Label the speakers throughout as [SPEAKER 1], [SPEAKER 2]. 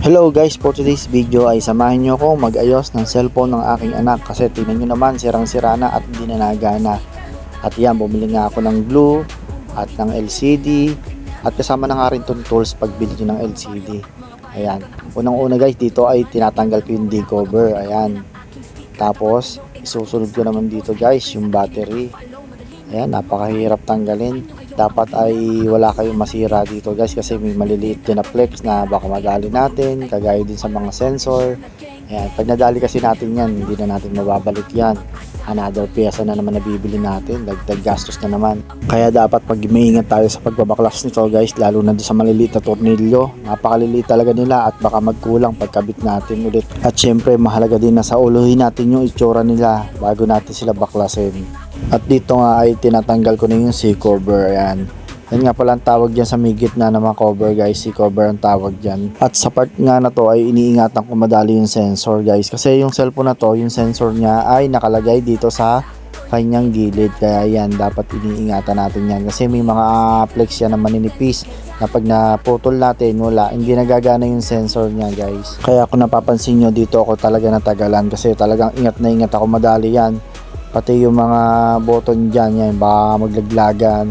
[SPEAKER 1] Hello guys, for today's video ay samahan nyo akong mag-ayos ng cellphone ng aking anak kasi tingnan nyo naman sirang-sira na at hindi na nagana. At yan, bumili nga ako ng glue at ng LCD at kasama na nga rin itong tools pagbili nyo ng LCD. Ayan, unang-una guys, dito ay tinatanggal ko yung D-cover. Ayan, tapos isusunod ko naman dito guys yung battery. Ayan, napakahirap tanggalin. Dapat ay wala kayong masira dito guys kasi may maliliit din na flex na baka madali natin, kagaya din sa mga sensor. Ayan, pag nadali kasi natin yan, hindi na natin mababalik yan. Another pyesa na naman na bibili natin, dagdag gastos na naman. Kaya dapat pag maingat tayo sa pagbabaklas nito guys, lalo na sa maliliit na tornilyo. Napakaliliit talaga nila at baka magkulang pagkabit natin ulit. At syempre mahalaga din na sa uluhin natin yung itsura nila bago natin sila baklasin. At dito nga ay tinatanggal ko na yung C-cover. Ayan. Yan nga pala ang tawag dyan sa may gitna ng mga cover guys. C-cover ang tawag dyan. At sa part nga na to ay iniingatan ko madali yung sensor guys. Kasi yung cellphone na to, yung sensor niya ay nakalagay dito sa kanyang gilid. Kaya yan, dapat iniingatan natin yan. Kasi may mga flex yan na maninipis na pag naputol natin, wala, hindi nagagana yung sensor niya guys. Kaya kung napapansin nyo, dito ako talaga natagalan. Kasi talagang ingat na ingat ako madali yan. Pati yung mga button dyan, yan, baka maglaglagan.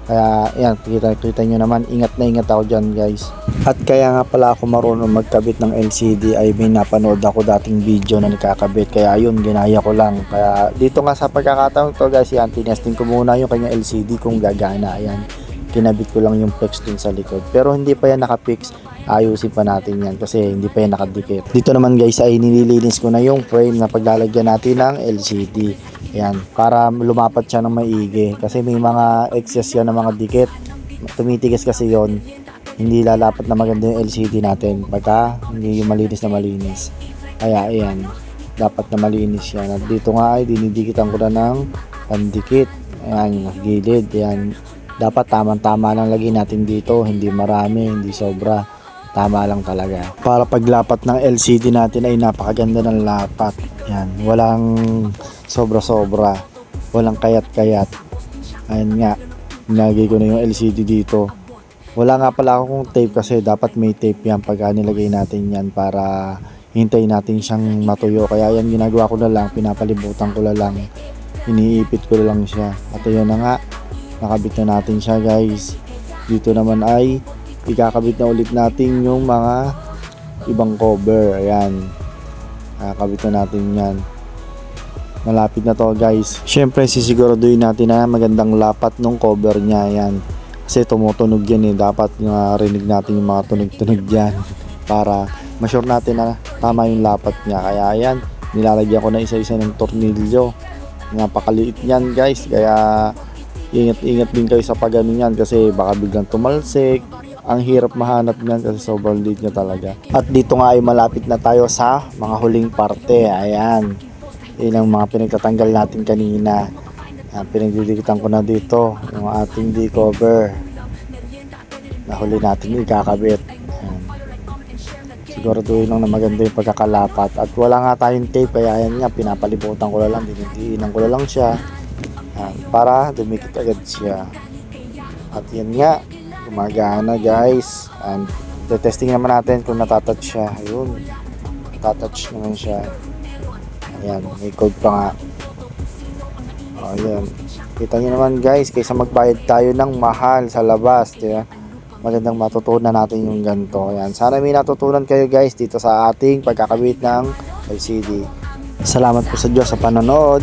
[SPEAKER 1] Kaya yan, kita nyo naman, ingat na ingat ako dyan guys. At kaya nga pala ako marunong magkabit ng LCD ay may napanood ako dating video na nakakabit. Kaya yun, ginaya ko lang. Kaya dito nga sa pagkakataon to guys, yan, tinesting ko muna yung kanya LCD kung gagana. Ayan, kinabit ko lang yung flex dun sa likod. Pero hindi pa yan nakapix. Ayusin pa natin yan kasi hindi pa yan nakadikit. Dito naman guys ay nililinis ko na yung frame na paglalagyan natin ng LCD. Yan, para lumapat siya ng maigi kasi may mga excess yan ng mga dikit. Tumitigas kasi yon, hindi lalapat na maganda yung LCD natin pagka hindi yung malinis na malinis. Kaya ayan, dapat na malinis yan. At dito nga ay dinidikitan ko na ng pandikit. Ayan, gilid. Ayan, dapat tamang-tama lang lagyan natin dito, hindi marami, hindi sobra, tama lang talaga. Para paglapat ng LCD natin ay napakaganda ng lapat. Yan, walang sobra-sobra, walang kayat-kayat. Ayan nga, nilagay ko na yung LCD dito. Wala nga pala akong tape kasi dapat may tape yan pagka nilagay natin yan para hintayin natin siyang matuyo. Kaya yan ginagawa ko na lang, pinapalibutan ko na lang, iniipit ko na lang siya. At yun na nga, nakabit na natin siya guys. Dito naman ay ikakabit na ulit natin yung mga ibang cover. Ayan, kakabit na natin yan. Malapit na to guys. Syempre sisiguraduhin natin na magandang lapat ng cover niya. Ayan, kasi tumutunog yan eh. Dapat rinig natin yung mga tunog-tunog dyan para ma-sure natin na tama yung lapat niya. Kaya ayan, nilalagyan ko na isa-isa ng tornilyo. Napakaliit yan guys. Kaya ingat-ingat din kayo sa pagano yan kasi baka biglang tumalsik. Ang hirap mahanap niyan kasi sobrang liit niya talaga. At dito nga ay malapit na tayo sa mga huling parte. Ayan, yun ang mga pinagtatanggal natin kanina. Ayan, pinagdidikitan ko na dito yung ating D-cover. Nahuli natin ikakabit. Ayan, siguraduhin lang na maganda yung pagkakalapat. At wala nga tayong tape kaya ayan nga, pinapalibutan ko na lang, dinidiinan ko na lang siya. Ayan, para dumikit agad siya. At yan nga, gumagana guys. And testing naman natin kung natatouch siya. Ayun, natatouch naman siya. Ayan, may code pa nga. Ayan, kita nyo naman guys, kaysa magbayad tayo ng mahal sa labas, diba? Magandang matutunan natin yung ganito. Ayan, sana may natutunan kayo guys dito sa ating pagkakabit ng LCD. Salamat po sa Diyos sa panonood.